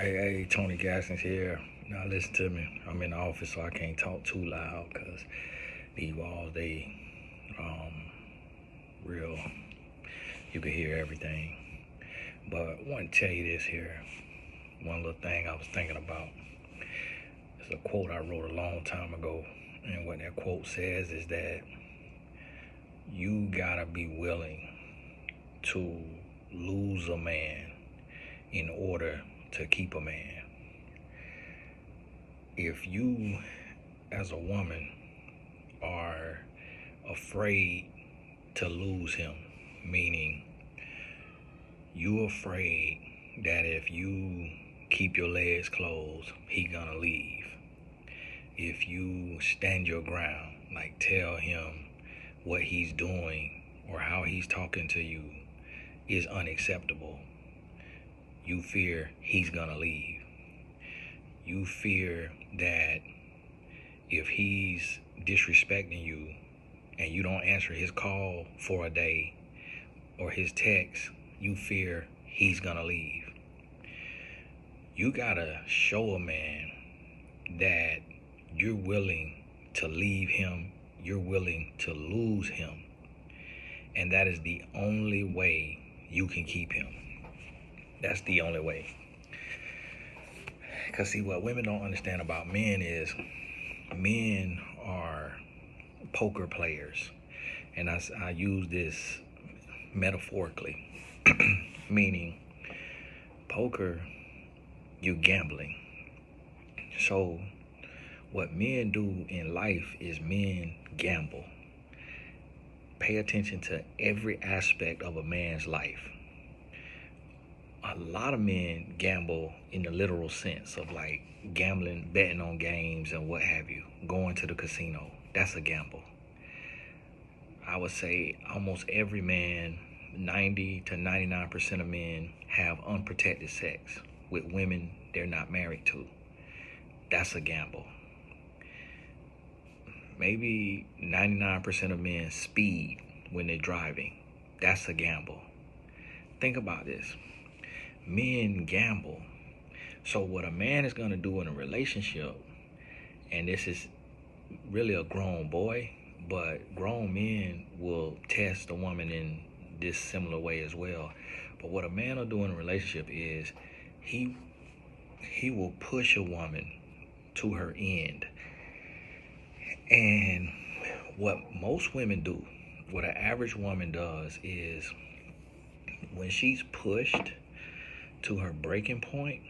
Hey, Tony Gaskins here. Now listen to me. I'm in the office, so I can't talk too loud because these walls, they real. You can hear everything. But I want to tell you this here. One little thing I was thinking about. It's a quote I wrote a long time ago, and what that quote says is that you gotta be willing to lose a man in order to keep a man. If you, as a woman, are afraid to lose him, meaning you afraid that if you keep your legs closed, he gonna leave. If you stand your ground, like tell him what he's doing or how he's talking to you is unacceptable, you fear he's gonna leave. You fear that if he's disrespecting you and you don't answer his call for a day or his text, you fear he's gonna leave. You gotta show a man that you're willing to leave him, you're willing to lose him, and that is the only way you can keep him. That's the only way. Because see, what women don't understand about men is men are poker players. And I use this metaphorically, meaning poker, you're gambling. So what men do in life is men gamble. Pay attention to every aspect of a man's life. A lot of men gamble in the literal sense of like gambling, betting on games and what have you, going to the casino. That's a gamble. I would say almost every man, 90 to 99% of men have unprotected sex with women they're not married to. That's a gamble. Maybe 99% of men speed when they're driving. That's a gamble. Think about this. Men gamble. So what a man is going to do in a relationship, and this is really a grown boy, but grown men will test a woman in this similar way as well. But what a man will do in a relationship is he will push a woman to her end. And what most women do, what an average woman does is when she's pushed to her breaking point,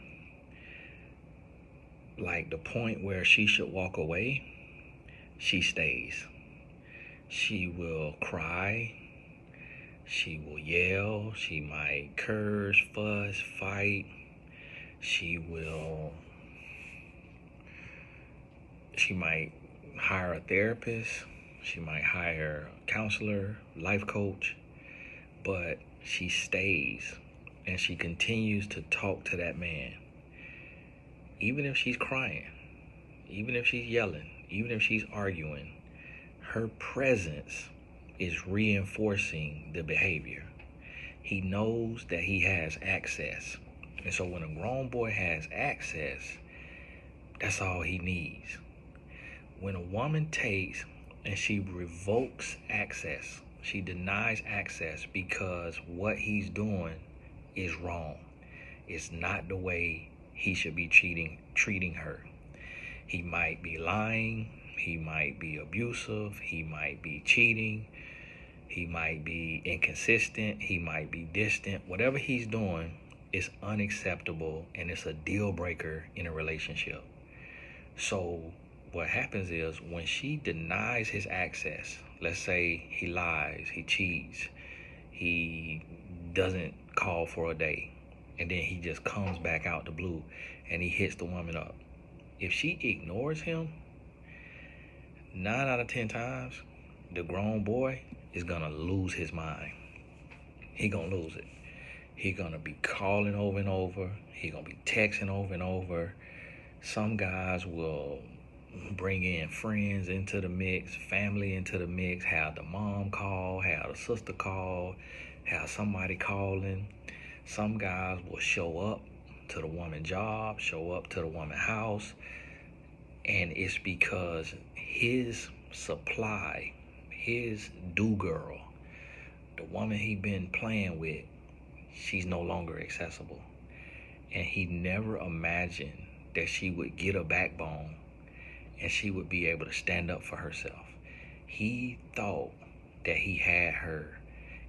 like the point where she should walk away, she stays. She will cry. She will yell. She might curse, fuss, fight. She might hire a therapist. She might hire a counselor, life coach, but she stays and she continues to talk to that man. Even if she's crying, even if she's yelling, even if she's arguing, her presence is reinforcing the behavior. He knows that he has access. And so when a grown boy has access, that's all he needs. When a woman takes and she revokes access, she denies access because what he's doing is wrong. It's not the way he should be treating her. He might be lying, he might be abusive, he might be cheating, he might be inconsistent, he might be distant. Whatever he's doing is unacceptable and it's a deal breaker in a relationship. So what happens is when she denies his access, let's say he lies, he cheats, he doesn't call for a day, and then he just comes back out the blue and he hits the woman up. If she ignores him, 9 out of 10 times, the grown boy is gonna lose his mind. He gonna lose it. He gonna be calling over and over. He gonna be texting over and over. Some guys will bring in friends into the mix, family into the mix, have the mom call, have the sister call, have somebody calling. Some guys will show up to the woman's job, show up to the woman's house, and it's because his supply, his do girl, the woman he been playing with, she's no longer accessible. And he never imagined that she would get a backbone and she would be able to stand up for herself. He thought that he had her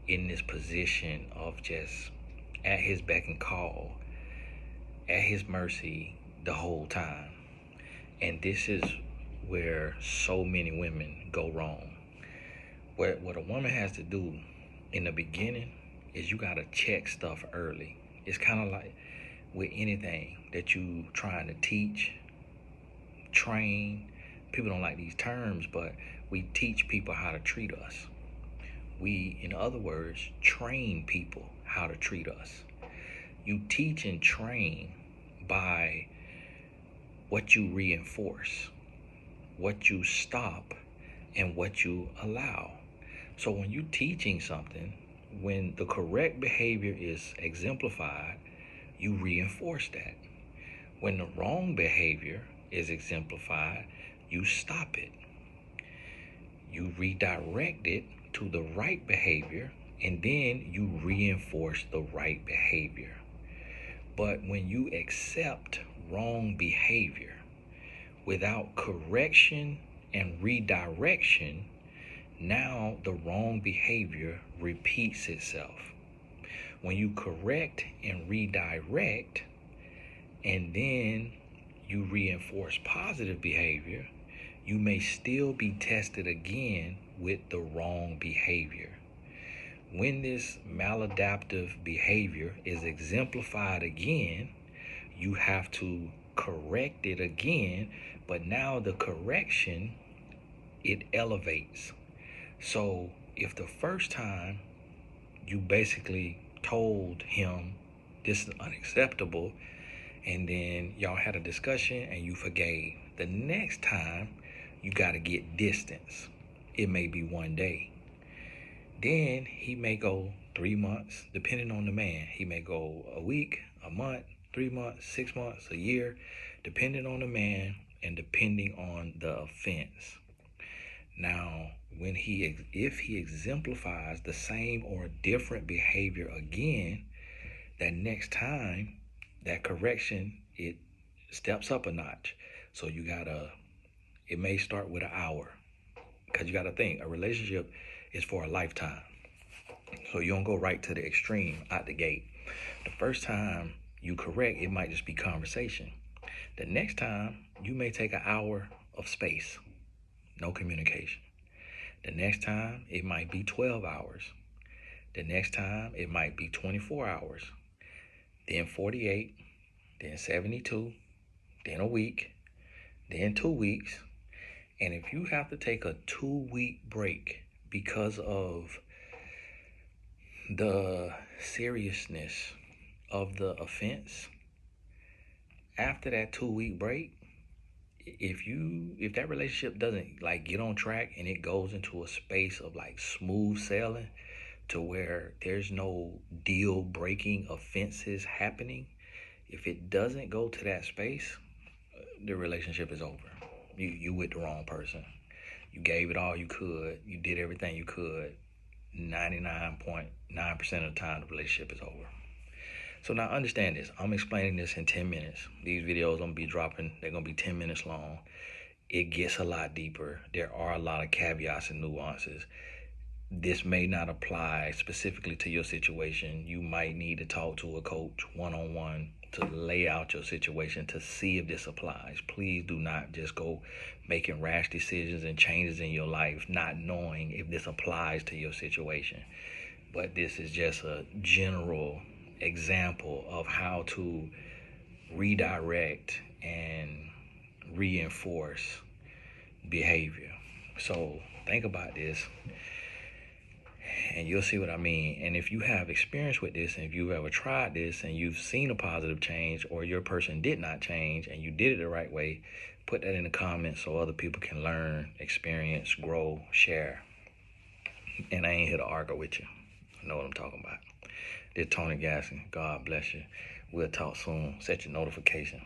in this position of just at his beck and call, at his mercy the whole time. And this is where so many women go wrong. What a woman has to do in the beginning is you gotta check stuff early. It's kind of like with anything that you trying to teach, train. People don't like these terms, but we teach people how to treat us. We, in other words, train people how to treat us. You teach and train by what you reinforce, what you stop, and what you allow. So when you're teaching something, when the correct behavior is exemplified, you reinforce that. When the wrong behavior is exemplified, you stop it. You redirect it to the right behavior, and then you reinforce the right behavior. But when you accept wrong behavior without correction and redirection, now the wrong behavior repeats itself. When you correct and redirect, and then you reinforce positive behavior, you may still be tested again with the wrong behavior. When this maladaptive behavior is exemplified again, you have to correct it again, but now the correction, it elevates. So if the first time you basically told him this is unacceptable, and then y'all had a discussion and you forgave, the next time you got to get distance. It may be one day. Then he may go 3 months, depending on the man. He may go a week, a month, 3 months, 6 months, a year, depending on the man and depending on the offense. Now, if he exemplifies the same or different behavior again, that next time, that correction, it steps up a notch. So it may start with an hour, because you gotta think, a relationship is for a lifetime. So you don't go right to the extreme out the gate. The first time you correct, it might just be conversation. The next time, you may take an hour of space, no communication. The next time, it might be 12 hours. The next time, it might be 24 hours. Then 48, then 72, then a week, then 2 weeks. And if you have to take a 2-week break because of the seriousness of the offense, after that 2-week break, if that relationship doesn't get on track and it goes into a space of smooth sailing to where there's no deal breaking offenses happening, if it doesn't go to that space, the relationship is over. You with the wrong person. You gave it all you could. You did everything you could. 99.9% of the time, the relationship is over. So now understand this. I'm explaining this in 10 minutes. These videos I'm going to be dropping, they're going to be 10 minutes long. It gets a lot deeper. There are a lot of caveats and nuances. This may not apply specifically to your situation. You might need to talk to a coach one-on-one to lay out your situation to see if this applies. Please do not just go making rash decisions and changes in your life not knowing if this applies to your situation. But this is just a general example of how to redirect and reinforce behavior. So think about this and you'll see what I mean. And if you have experience with this, and if you've ever tried this and you've seen a positive change, or your person did not change and you did it the right way, put that in the comments so other people can learn, experience, grow, share. And I ain't here to argue with you. I know what I'm talking about. This is Tony Gasson. God bless you. We'll talk soon. Set your notification.